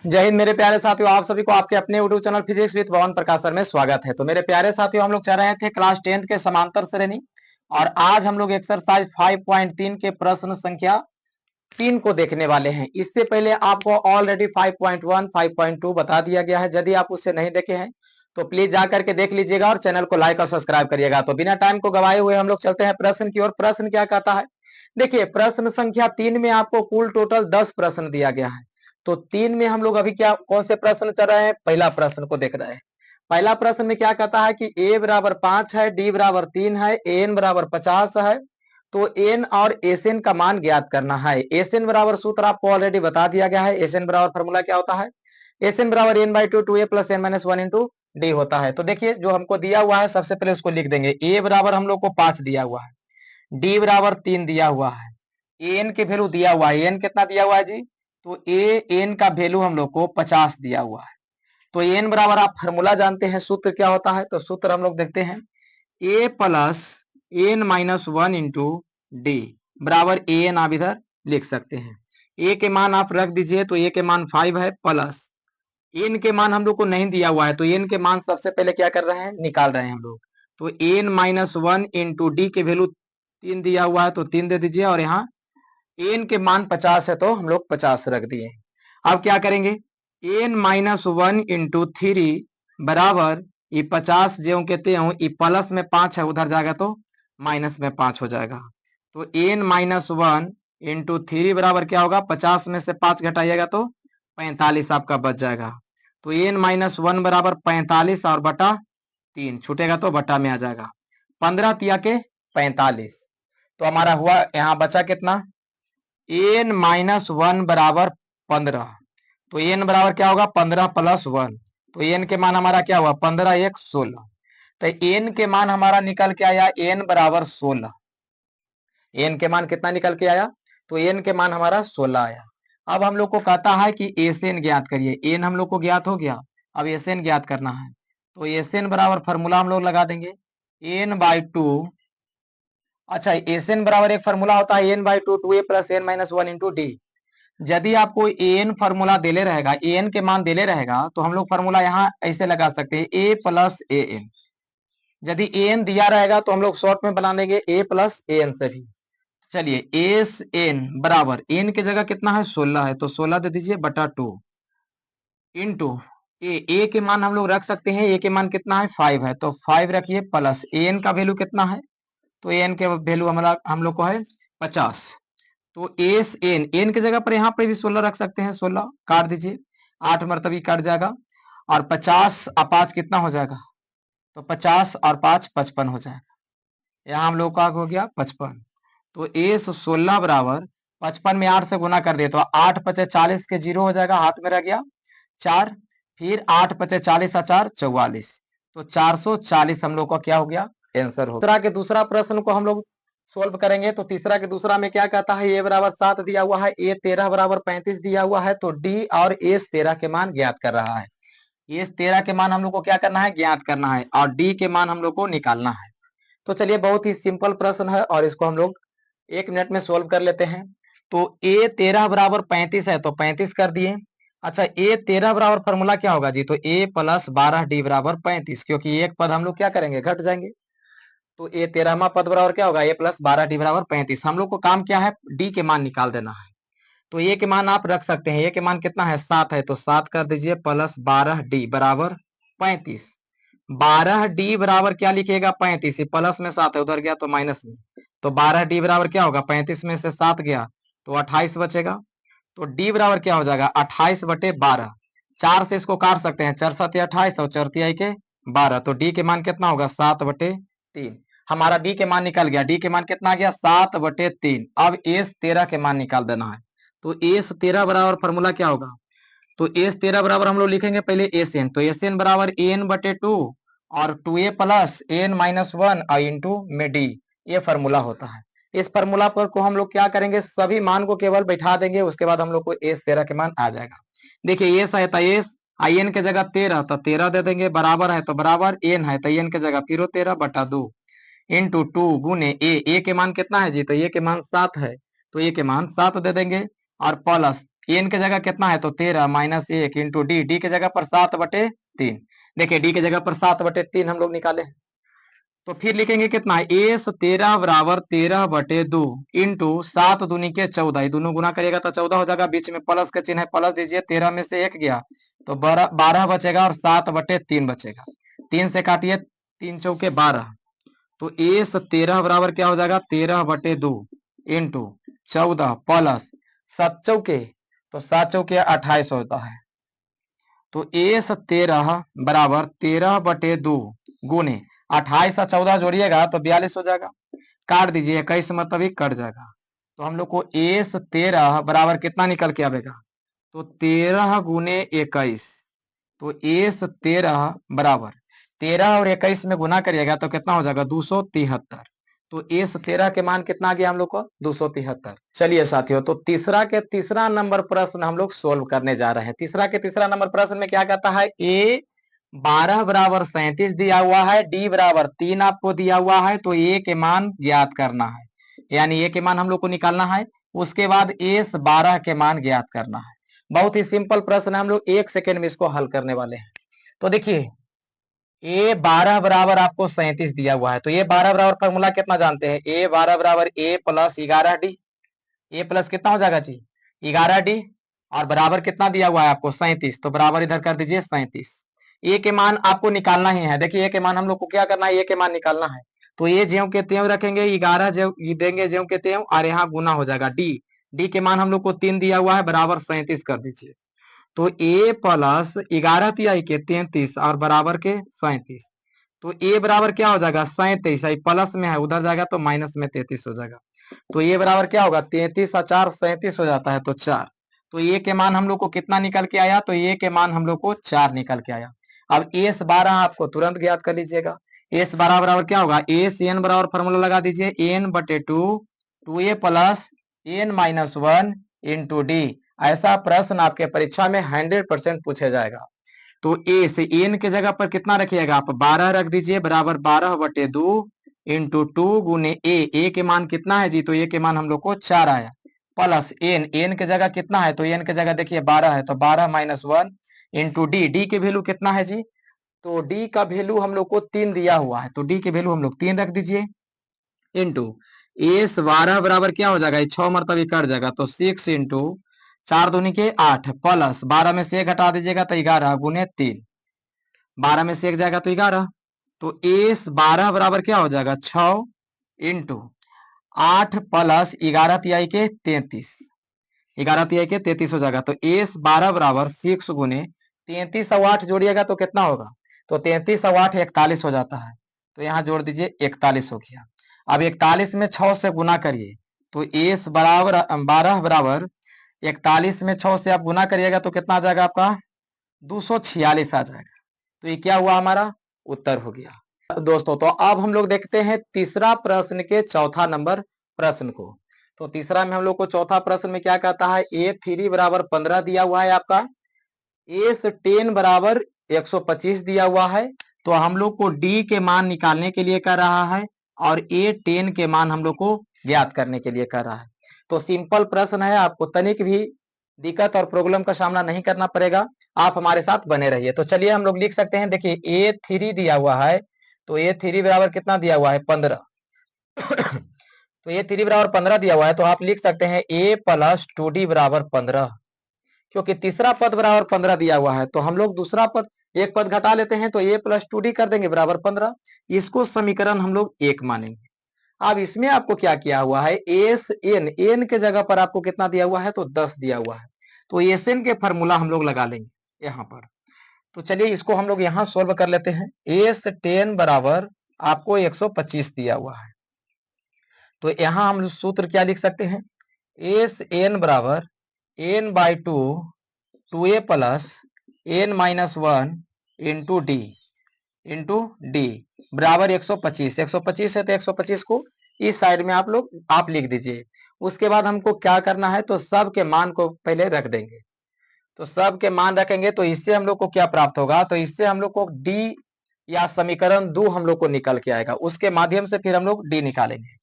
जय हिंद मेरे प्यारे साथियों, आप सभी को आपके अपने यूट्यूब चैनल फिजिक्स विद भवन प्रकाश सर में स्वागत है। तो मेरे प्यारे साथियों, हम लोग चल रहे थे क्लास 10th के समांतर श्रेणी और आज हम लोग एक्सरसाइज 5.3 के प्रश्न संख्या 3 को देखने वाले हैं। इससे पहले आपको ऑलरेडी 5.1 5.2 बता दिया गया है। यदि आप उससे नहीं देखे हैं तो प्लीज जाकर के देख लीजिएगा और चैनल को लाइक और सब्सक्राइब करिएगा। तो बिना टाइम को गवाए हुए हम लोग चलते हैं प्रश्न की ओर। प्रश्न क्या कहता है, देखिए प्रश्न संख्या 3 में आपको कुल टोटल 10 प्रश्न दिया गया है। तो 3 में हम लोग अभी क्या कौन से प्रश्न चल रहे हैं, पहला प्रश्न को देख रहे हैं। पहला प्रश्न में क्या कहता है कि a बराबर 5 है, d बराबर 3 है, an बराबर 50 है। तो n और एसएन का मान ज्ञात करना है। एसएन बराबर सूत्र आपको ऑलरेडी बता दिया गया है। एसएन बराबर फॉर्मूला क्या होता है, एसएन बराबर n by two a plus N minus one into d होता है। तो देखिए जो हमको दिया हुआ है सबसे पहले उसको लिख देंगे। ए बराबर हम लोग को 5 दिया हुआ है, डी बराबर 3 दिया हुआ है, एन के वैल्यू दिया हुआ है। एन कितना दिया हुआ है जी, तो ए एन का वैल्यू हम लोग को 50 दिया हुआ है। तो एन बराबर आप फॉर्मूला जानते हैं, सूत्र क्या होता है, तो सूत्र हम लोग देखते हैं A plus N minus one into D बराबर ए एन आप इधर लिख सकते हैं। ए के मान आप रख दीजिए, तो ए के मान 5 है प्लस एन के मान हम लोग को नहीं दिया हुआ है, तो एन के मान सबसे पहले क्या कर रहे हैं, निकाल रहे हैं हम लोग। तो n minus one into d के वैल्यू 3 दिया हुआ है तो 3 दे दीजिए, और यहाँ एन के मान 50 है तो हम लोग 50 रख दिए। अब क्या करेंगे, n minus one into three बराबर ये 50 जो कहते हो ये प्लस में 5 है, उधर जाएगा तो माइनस में 5 हो जाएगा। तो n minus one into three बराबर क्या होगा, 50 में से 5 घटाइएगा तो 45 आपका बच जाएगा। तो एन माइनस वन बराबर 45 और बटा 3 छूटेगा तो बटा में आ जाएगा। 15 तिया के 45, तो हमारा हुआ यहाँ बचा कितना, एन माइनस वन बराबर 15। तो एन बराबर क्या होगा, 15 प्लस वन। तो एन के मान हमारा क्या हुआ, 15 एक 16। तो एन के मान हमारा निकल के आया एन बराबर 16। एन के मान कितना निकल के आया, तो एन के मान हमारा 16 आया। अब हम लोग को कहता है कि एसएन ज्ञात करिए। एन हम लोग को ज्ञात हो गया, अब एसएन ज्ञात करना है। तो एसएन बराबर फॉर्मूला हम लोग लगा देंगे एन बाई टू। अच्छा, एसएन बराबर एक फॉर्मूला होता है n by two two a plus N minus one into d. यदि आपको एन फॉर्मूला देले रहेगा, एन के मान देले रहेगा, तो हम लोग फॉर्मूला यहाँ ऐसे लगा सकते हैं ए प्लस ए एन। यदि एन दिया रहेगा तो हम लोग शॉर्ट में बना लेंगे ए प्लस ए एन से भी। चलिए एस एन बराबर एन की जगह कितना है 16 है, तो 16 दे दीजिए बटा टू इंटू ए के मान हम लोग रख सकते हैं। ए के मान कितना है 5 है, तो 5 रखिए प्लस एन का वैल्यू कितना है, तो एन के वैल्यू हमारा हम लोग को है 50। तो एस एन एन की जगह पर यहाँ पे भी 16 रख सकते हैं, 16 काट दीजिए, 8 मरतबी कट जाएगा। और 50 और 5 कितना हो जाएगा, तो 50 और 5 55 हो जाएगा। यहाँ हम लोग का हो गया 55। तो एस 16 बराबर 55 में 8 से गुना कर दिए तो 8 पचे 40 के जीरो हो जाएगा, हाथ में रह गया 4। फिर 8 पचे 40 और 4 44, तो 440 हम लोग का क्या हो गया, आंसर हो गया। दूसरा प्रश्न को हम लोग सोल्व करेंगे। तो तीसरा के दूसरा में क्या कहता है, ए बराबर 7 दिया हुआ है, ए 13 बराबर 35 दिया हुआ है। तो डी और एस 13 के मान ज्ञात कर रहा है। एस 13 के मान हम लोग को क्या करना है, ज्ञात करना है, और डी के मान हम लोग को निकालना है। तो चलिए बहुत ही सिंपल प्रश्न है और इसको हम लोग 1 मिनट में सोल्व कर लेते हैं। तो ए 13 बराबर 35 है तो 35 कर दिए। अच्छा, ए 13 बराबर फॉर्मूला क्या होगा जी, तो ए प्लस 12 डी बराबर 35, क्योंकि एक पद हम लोग क्या करेंगे, घट जाएंगे। तो ए 13वां पद बराबर क्या होगा, ए प्लस 12 डी बराबर 35। हम लोग को काम क्या है, डी के मान निकाल देना है। तो ए के मान आप रख सकते हैं, ए के मान कितना है 7 है, तो 7 कर दीजिए प्लस 12 डी बराबर 35। 12 डी बराबर क्या लिखिएगा 35, प्लस में 7 है उधर गया तो माइनस में। तो 12 डी बराबर क्या होगा, 35 में से 7 गया तो 28 बचेगा। तो डी बराबर क्या हो जाएगा 28 बटे 12। 4 से इसको काट सकते हैं, 4 7 28 और 4 तिहाई के 12। तो डी के मान कितना होगा 7 बटे 3। हमारा डी के मान निकल गया। डी के मान कितना आ गया 7 बटे 3। अब एस 13 के मान निकाल देना है। तो एस 13 बराबर फॉर्मूला क्या होगा, तो एस 13 बराबर हम लोग लिखेंगे पहले एस एन। तो एस एन बराबर एन बटे टू और two a plus N minus one और इंटू में डी, ये फॉर्मूला होता है। इस फॉर्मूला पर को हम लोग क्या करेंगे, सभी मान को केवल बैठा देंगे, उसके बाद हम लोग को एस 13 के मान आ जाएगा। देखिए एस है तो एस, आई एन के जगह 13 तो 13 दे देंगे, बराबर है तो बराबर, एन है तो एन के जगह फिर 13 बटा 2 इंटू टू गुने ए के मान कितना है जी, तो ए के मान 7 है तो ए के मान 7 दे देंगे, और प्लस एन के जगह कितना है तो 13 माइनस 1 इंटू डी, डी के जगह पर 7/3। देखिए डी के जगह पर 7/3 हम लोग निकाले, तो फिर लिखेंगे कितना है एस 13 बराबर 13/2 इंटू 7 दूनी के 14, दोनों गुना करिएगा तो 14 हो जाएगा, बीच में प्लस का चिन्ह है, प्लस दीजिए, 13 में से 1 गया तो 12 बचेगा और 7/3 बचेगा, 3 से काटिए, 3 चौके 12, तो एस 13 बराबर क्या हो जाएगा 13/2 इंटू 14 प्लस 7 चौके, तो 7 चौके 28 होता है, तो एस 13 बराबर 13/2 गुने 28 और 14 जोड़िएगा तो 42 हो जाएगा, काट दीजिए, 21 मतलब ही कट जाएगा, तो हम लोग को एस 13 बराबर कितना निकल के आएगा तो 13 गुने 21, तो एस 13 बराबर 13 और 21 में गुना करिएगा तो कितना हो जाएगा 273, तो एस 13 के मान कितना आ गया हम लोग को 273। चलिए साथियों, तो तीसरा नंबर प्रश्न हम लोग सोल्व करने जा रहे हैं। तीसरा नंबर प्रश्न में क्या कहता है, ए 12 बराबर 37 दिया हुआ है, डी बराबर 3 आपको दिया हुआ है, तो ए के मान ज्ञात करना है, यानी ए के मान हम लोग को निकालना है, उसके बाद एस 12 के मान ज्ञात करना है। बहुत ही सिंपल प्रश्न है, हम लोग 1 सेकेंड में इसको हल करने वाले हैं। तो देखिए ए 12 बराबर आपको 37 दिया हुआ है, तो ए 12 बराबर फॉर्मूला कितना जानते हैं, ए 12 बराबर ए प्लस 11 डी, ए प्लस कितना हो जाएगा जी 11 डी, और बराबर कितना दिया हुआ है आपको 37, तो बराबर इधर कर दीजिए 37। ए के मान आपको निकालना ही है, देखिए ए के मान हम लोग को क्या करना है, ए के मान निकालना है, तो ये ज्यों के त्यों रखेंगे, 11 देंगे ज्यों के त्यों, और यहाँ गुना हो जाएगा डी, डी के मान हम लोग को 3 दिया हुआ है, बराबर 37 कर दीजिए, तो ए प्लस 11 तिहाई के 33 और बराबर के 37, तो ए बराबर क्या हो जाएगा 37, प्लस में है उधर जाएगा तो माइनस में 33 हो जाएगा, तो ये बराबर क्या होगा 33 और 4 37 हो जाता है, तो 4, तो ये के मान हम लोग को कितना निकल के आया, तो ये के मान हम लोग को 4 निकल के आया। अब एस 12 आपको तुरंत ज्ञात कर लीजिएगा, एस 12 बराबर क्या होगा, एस एन बराबर फॉर्मूला लगा दीजिए, n/2 2a plus n-1 into D, ऐसा प्रश्न आपके परीक्षा में 100% पूछा जाएगा। तो ए से एन के जगह पर कितना रखिएगा आप 12 रख दीजिए, बराबर 12/2 इंटू 2 गुने ए के मान कितना है जी, तो ए के मान हम लोग को 4 आया, प्लस एन के जगह कितना है, तो एन के जगह देखिए 12 है, तो 12-1 इंटू डी, डी के वैल्यू कितना है जी, तो डी का वैल्यू हम लोग को 3 दिया हुआ है, तो डी के वैल्यू हम लोग 3 रख दीजिए, इंटू एस 12 बराबर क्या हो जाएगा 6 मरतबा कट जाएगा, तो 6 इंटू 4 दूनी के 8 प्लस 12 में से 1 घटा दीजिएगा तो 11 गुने 3, 12 में से 1 जाएगा तो 11, तो एस 12 बराबर क्या हो जाएगा 6 इंटू 8 प्लस 11 तिहाई के 33, 11 तिहाई के 33 हो जाएगा, तो एस 12 बराबर 6 गुने 33 और 8 जोड़िएगा तो कितना होगा, तो 33 और 8 41 हो जाता है, तो यहाँ जोड़ दीजिए 41 हो गया। अब 41 में 6 से गुना करिए, तो एस बराबर 12 बराबर 41 में 6 से आप गुना करिएगा तो कितना आ जाएगा आपका 246 आ जाएगा, तो ये क्या हुआ हमारा उत्तर हो गया। दोस्तों तो अब हम लोग देखते हैं तीसरा प्रश्न के चौथा नंबर प्रश्न को। तो तीसरा में हम लोग को चौथा प्रश्न में क्या कहता है, A3 बराबर 15 दिया हुआ है आपका, S10 बराबर 125 दिया हुआ है, तो हम लोग को D के मान निकालने के लिए कर रहा है और A10 के मान हम लोग को ज्ञात करने के लिए कर रहा है। तो सिंपल प्रश्न है, आपको तनिक भी दिक्कत और प्रॉब्लम का सामना नहीं करना पड़ेगा, आप हमारे साथ बने रहिए। तो चलिए हम लोग लिख सकते हैं, देखिए A3 दिया हुआ है, तो A3 बराबर कितना दिया हुआ है 15 तो A3 बराबर 15 दिया हुआ है, तो आप लिख सकते हैं A प्लस 2D बराबर 15, क्योंकि तीसरा पद बराबर 15 दिया हुआ है, तो हम लोग दूसरा पद एक पद घटा लेते हैं, तो A प्लस 2D कर देंगे बराबर 15, इसको समीकरण हम लोग 1 मानेंगे। अब इसमें आपको क्या किया हुआ है, एस एन के जगह पर आपको कितना दिया हुआ है, तो 10 दिया हुआ है, तो एस एन के फॉर्मूला हम लोग लगा लेंगे यहाँ पर। तो चलिए इसको हम लोग यहाँ सोल्व कर लेते हैं, S10 बराबर आपको 125 दिया हुआ है, तो यहाँ हम सूत्र क्या लिख सकते हैं, एस एन बराबर n/2 2a plus n-1 into D बराबर 125, 125 है तो 125 को इस साइड में आप लिख दीजिए। उसके बाद हमको क्या करना है, तो सब के मान को पहले रख देंगे, तो सब के मान रखेंगे तो इससे हम लोग को क्या प्राप्त होगा, तो इससे हम लोग को डी या समीकरण 2 हम लोग को निकल के आएगा, उसके माध्यम से फिर हम लोग डी निकालेंगे।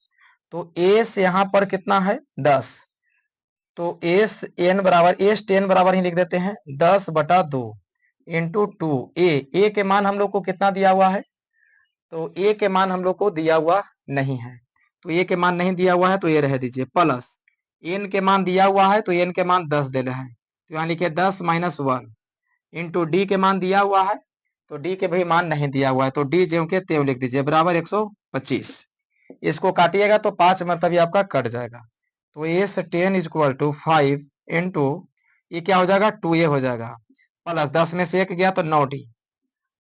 तो एस यहाँ पर कितना है 10, तो एस टेन बराबर ही लिख देते हैं 10/2 इंटू 2 ए के मान हम लोग को कितना दिया हुआ है, तो ए के मान हम लोग को दिया हुआ नहीं है, तो ए के मान नहीं दिया हुआ है तो ये रह दीजिए, प्लस एन के मान दिया हुआ है तो एन के मान 10 दे रहे हैं, तो यहाँ लिखिए 10-1 इंटू डी के मान दिया हुआ है, तो डी के भी मान नहीं दिया हुआ है, तो डी ज्यों के त्यों लिख दीजिए बराबर 125। इसको काटिएगा तो 5 मरतबा आपका कट जाएगा, तो एस 10 इक्वल टू 5 इंटू ये क्या हो जाएगा 2a हो जाएगा, प्लस 10 में से 1 गया तो 9d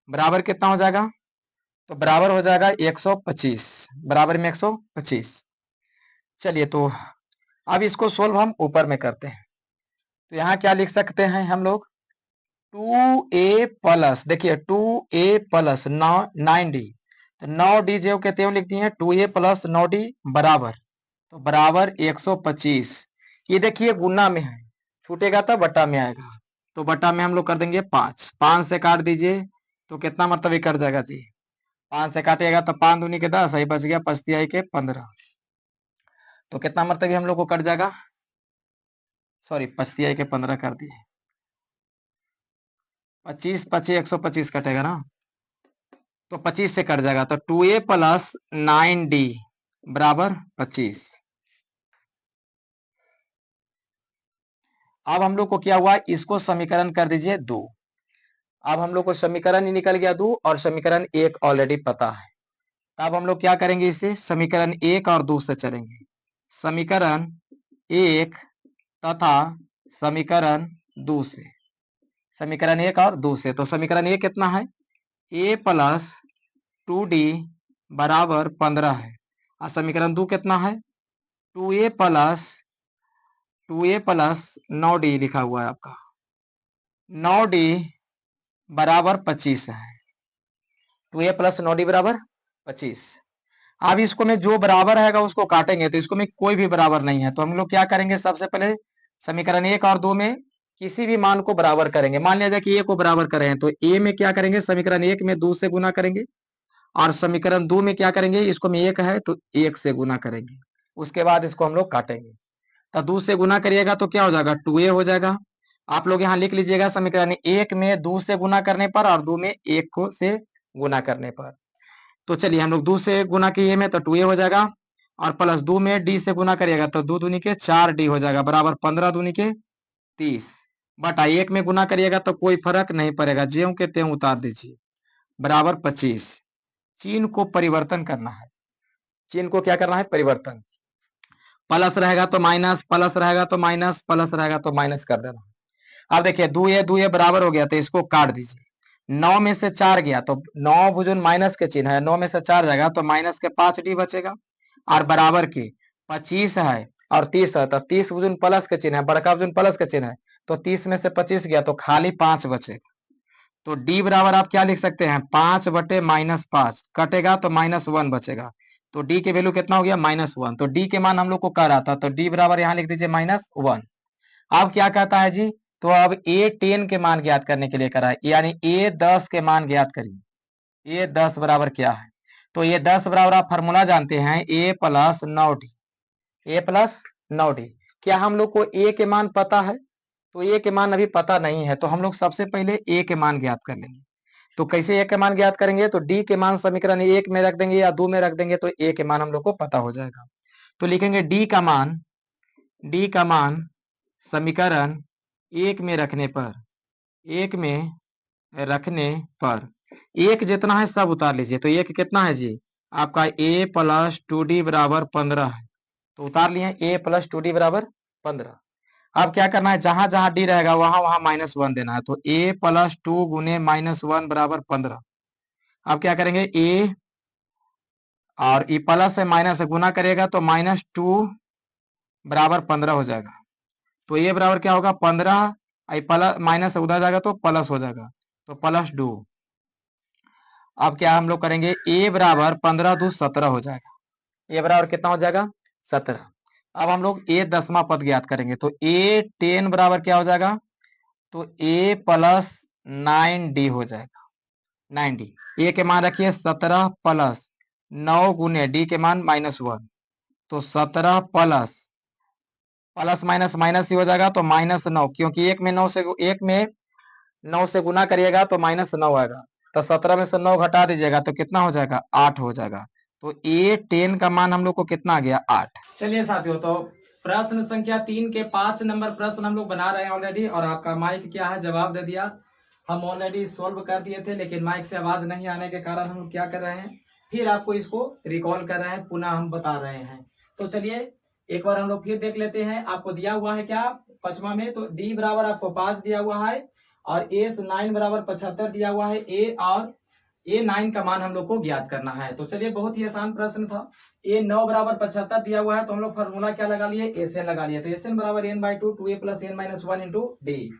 बराबर कितना हो जाएगा, तो बराबर हो जाएगा 125, बराबर में 125। चलिए तो अब इसको सोल्व हम ऊपर में करते हैं, तो यहाँ क्या लिख सकते हैं हम लोग 2a प्लस, देखिए 2a प्लस 9d, तो 9d जो के त्यों लिख दिए 2a प्लस 9d बराबर, तो बराबर 125। ये देखिए गुना में है, छूटेगा तो बट्टा में आएगा, तो बट्टा में हम लोग कर देंगे 5, 5 से काट दीजिए तो कितना मतलब ये कट जाएगा जी, 5 से काटिएगा तो 5 दूनी के 10, यही बच गया 5 के 15, तो कितना मतलब हम लोग को कट जाएगा, सॉरी 5 के 15 कर दिए, 25 25 125 कटेगा ना, तो 25 से कट जाएगा, तो 2a प्लस 9d बराबर 25। अब हम लोग को क्या हुआ, इसको समीकरण कर दीजिए 2, अब हम लोग को समीकरण ही निकल गया 2 और समीकरण 1 ऑलरेडी पता है, अब हम लोग क्या करेंगे, इसे समीकरण 1 और 2 से चलेंगे, समीकरण 1 तथा समीकरण 2 से, समीकरण 1 और 2 से, तो समीकरण 1 कितना है, a प्लस 2d बराबर 15 है, और समीकरण 2 कितना है 2a प्लस 9d लिखा हुआ है आपका, 9d बराबर 25 है, 2a प्लस 9d बराबर 25। अब इसको में जो बराबर रहेगा उसको काटेंगे, तो इसको में कोई भी बराबर नहीं है, तो हम लोग क्या करेंगे, सबसे पहले समीकरण 1 और 2 में किसी भी मान को बराबर करेंगे, मान लिया जाए कि a को बराबर करें हैं, तो a में क्या करेंगे, समीकरण 1 में 2 से गुना करेंगे, और समीकरण 2 में क्या करेंगे, इसको में 1 है तो 1 से गुना करेंगे, उसके बाद इसको हम लोग काटेंगे, तो 2 से गुना करिएगा तो क्या हो जाएगा 2a हो जाएगा। आप लोग यहाँ लिख लीजिएगा समीकरण 1 में 2 से गुना करने पर और 2 में 1 को से गुना करने पर, तो चलिए हम लोग 2 से गुना किए में तो 2a हो जाएगा, और प्लस 2 में d से गुना करिएगा तो 2 दूनी के 4d हो जाएगा बराबर 15 दूनी के 30, बटा 1 में गुना करिएगा तो कोई फर्क नहीं पड़ेगा, ज्यों के त्यों उतार दीजिए बराबर 25। चिन्ह को परिवर्तन करना है, चिन्ह को क्या करना है परिवर्तन, प्लस रहेगा तो माइनस, प्लस रहेगा तो माइनस, प्लस रहेगा तो माइनस कर देना। अब देखिए 2a बराबर हो गया तो इसको काट दीजिए, 9 में से 4 गया तो 9 भुजन माइनस के चिन्ह है, 9 में से 4 जाएगा तो माइनस के 5d बचेगा, और बराबर के 25 है और 30 है, तो 30 भुजन प्लस के चिन्ह है, बड़का भुजन प्लस के चिन्ह है, तो 30 में से 25 गया तो खाली 5 बचेगा, तो d बराबर आप क्या लिख सकते हैं 5/-5 कटेगा तो -1 बचेगा, तो d की वैल्यू कितना हो गया -1, तो d के मान हम लोग को कह रहा था, तो d बराबर यहाँ लिख दीजिए -1। अब क्या कहता है जी, तो अब a10 के मान ज्ञात करने के लिए करा है, यानी a10 के मान ज्ञात करिए, a10 बराबर क्या है, तो a10 बराबर आप फॉर्मूला जानते हैं a plus 9d, a plus 9d, क्या हम लोग को a के मान पता है, तो a के मान अभी पता नहीं है, तो हम लोग सबसे पहले a के मान ज्ञात कर लेंगे, तो कैसे a के मान ज्ञात करेंगे, तो d के मान समीकरण 1 में रख देंगे या 2 में रख देंगे, तो a के मान हम लोग को पता हो जाएगा, तो लिखेंगे d का मान समीकरण 1 में रखने पर, 1 में रखने पर 1 जितना है सब उतार लीजिए, तो 1 कितना है जी आपका a प्लस 2d बराबर 15 है, तो उतार लिए a प्लस 2d बराबर 15। अब क्या करना है, जहां जहां d रहेगा वहां वहां -1 देना है, तो a प्लस 2 गुने -1 बराबर 15। अब क्या करेंगे a और ये प्लस से माइनस से गुना करेगा तो -2 बराबर 15 हो जाएगा, तो ये बराबर क्या होगा 15, प्लस माइनस से उधर जाएगा तो प्लस हो जाएगा, तो +2। अब क्या हम लोग करेंगे a बराबर 15×2 17 हो जाएगा, a बराबर कितना हो जाएगा 17। अब हम लोग a 10वां पद ज्ञात करेंगे, तो a10 बराबर क्या हो जाएगा, तो a प्लस 9d हो जाएगा, 9d, a के मान रखिए 17 प्लस 9 गुने d के मान -1, तो 17 प्लस प्लस माइनस माइनस ही हो जाएगा, तो -9, क्योंकि एक में 9 से गुना करिएगा तो -9 आएगा। तो 17 में से 9 घटा दीजिएगा तो कितना हो जाएगा, 8 हो जाएगा। तो A10 का मान हम लोग को कितना आ गया, 8। चलिए साथियों, तो प्रश्न संख्या 3 के 5 नंबर प्रश्न हम लोग बना रहे हैं ऑलरेडी, और आपका माइक क्या है जवाब दे दिया। हम ऑलरेडी सॉल्व कर दिए थे, लेकिन माइक से आवाज नहीं आने के कारण हम लोग क्या कर रहे हैं, फिर आपको इसको रिकॉल कर रहे हैं, पुनः हम बता रहे हैं। तो चलिए एक बार हम लोग फिर देख लेते हैं। आपको दिया हुआ है क्या 5वां में, तो D बराबर आपको 5 दिया हुआ है, और S9 बराबर 75 दिया हुआ है। A9 का मान हम लोग को ज्ञात करना है। तो चलिए बहुत ही आसान प्रश्न था। A9 बराबर 75 दिया हुआ है, तो हम लोग फॉर्मूला क्या लगा लिए, SN लगा लिए। तो SN बराबर n/2 2a plus n minus 1 into D.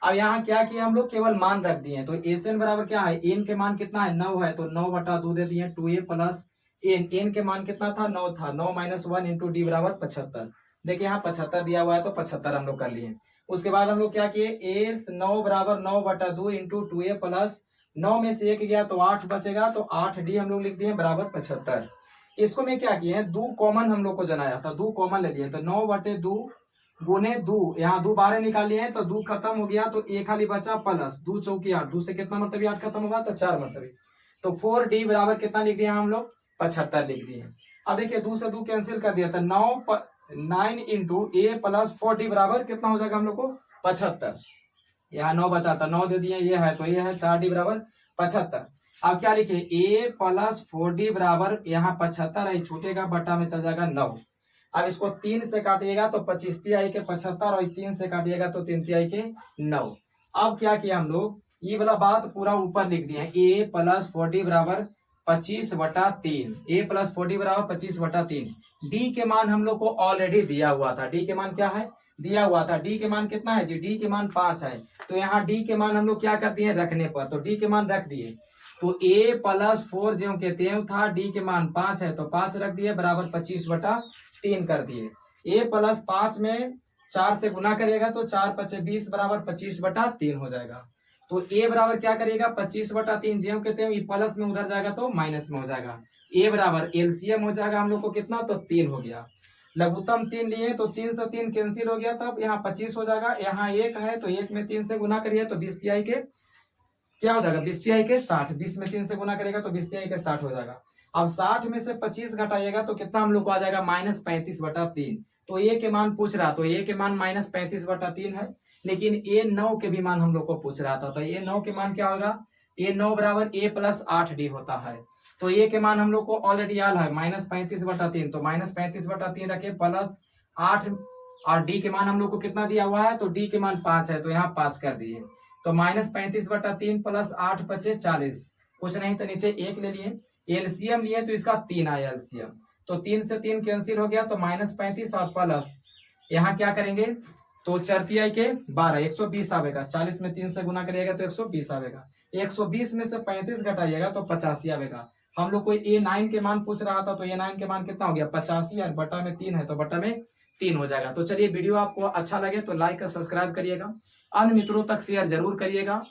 अब यहाँ क्या किया हम लोग, केवल मान रख दिए। तो SN बराबर क्या है, n के मान कितना है, 9 है, तो 9/2 दे दिए 2a प्लस n के मान कितना था, 9 था, 9 माइनस 1 इंटू डी बराबर 75। देखिए यहाँ 75 दिया हुआ है, तो 75 हम लोग कर लिए। उसके बाद हम लोग क्या किए, S9 बराबर 9/2 इंटू 2a प्लस 9 में से 1 गया तो 8 बचेगा, तो 8d हम लोग लिख दिए बराबर 75। इसको में क्या किए हैं, 2 कॉमन हम लोग को जनाया था, 2 कॉमन ले लिए, तो 9/2 गुने 2, यहाँ 2 बारह निकाल लिए हैं, तो 2 खत्म हो गया, तो 1 खाली बचा प्लस 2 चौकी 8, 2 से कितना मतलब 8 खत्म होगा, तो 4 मतलब। तो 4d बराबर कितना लिख दिया हम लोग, 75 लिख दिए। अब देखिए 2 से 2 कैंसिल कर दिया था, 9 इंटू a प्लस 4d बराबर कितना हो जाएगा हम लोग को, 75। यहाँ 9 बचा था, 9 दे दिए, ये है तो ये है 4d बराबर 75। अब क्या लिखे, a प्लस 4d बराबर यहाँ 75 है, छूटेगा बटा में चल जाएगा 9। अब इसको 3 से काटिएगा तो 25 तिहाई के 75, और 3 से काटिएगा तो 3 तिहाई के 9। अब क्या किया हम लोग, ये वाला बात पूरा ऊपर लिख दिया, a प्लस 4d बराबर 25/3, a प्लस 4d बराबर 25/3। d के मान हम लोग को ऑलरेडी दिया हुआ था, d के मान क्या है, दिया हुआ था। d के मान कितना है जी, d के मान 5 है, तो यहाँ d के मान हम लोग क्या कर दिए, रखने पर, तो d के मान रख दिए। तो a प्लस 4 जो कहते हैं था, d के मान 5 है, तो 5 रख दिए बराबर 25/3 कर दिए। a प्लस 5 में 4 से गुना करिएगा तो 4×5 = 20 बराबर 25/3 हो जाएगा। तो a बराबर क्या करिएगा, 25/3, जो कहते हैं प्लस में उधर जाएगा तो माइनस में हो जाएगा। a बराबर एलसीएम हो जाएगा हम लोग को कितना, तो 3 हो गया। लघुत्तम 3 लिए तो 3 से 3 कैंसिल हो गया, तब यहाँ 25 हो जाएगा। यहाँ 1 है तो 1 में 3 से गुना करिए तो 20 तिहाई के क्या हो जाएगा, 20 तिहाई के 60। 20 में 3 से गुना करेगा तो 20 तिहाई के 60 हो जाएगा। अब 60 में से 25 घटाइएगा तो कितना हम लोग को आ जाएगा, -35/3। तो a के मान पूछ रहा, तो a के मान -35/3 है, लेकिन a9 के भी मान हम लोग को पूछ रहा था। तो a9 के मान क्या होगा, a9 बराबर a प्लस 8d होता है। तो a के मान हम लोग को ऑलरेडी याद है -35/3, तो -35/3 रखे प्लस 8, और d के मान हम लोग को कितना दिया हुआ है, तो d के मान 5 है, तो यहाँ 5 कर दिए। तो -35/3 प्लस 8 बचे 40, कुछ नहीं तो नीचे 1 ले लिए। एलसीएम लिए तो इसका 3 आया एलसीएम, तो 3 से 3 कैंसिल हो गया, तो -35 और प्लस यहाँ क्या करेंगे, तो 4 तिहाई के 12, 120 आवेगा। 40 में 3 से गुना करिएगा तो 120 आवेगा। 120 में से 35 घटाइएगा तो 85 आवेगा। हम लोग को A9 के मान पूछ रहा था, तो A9 के मान कितना हो गया, 85, और बटा में 3 है तो बटा में 3 हो जाएगा। तो चलिए वीडियो आपको अच्छा लगे तो लाइक और सब्सक्राइब करिएगा, अन्य मित्रों तक शेयर जरूर करिएगा।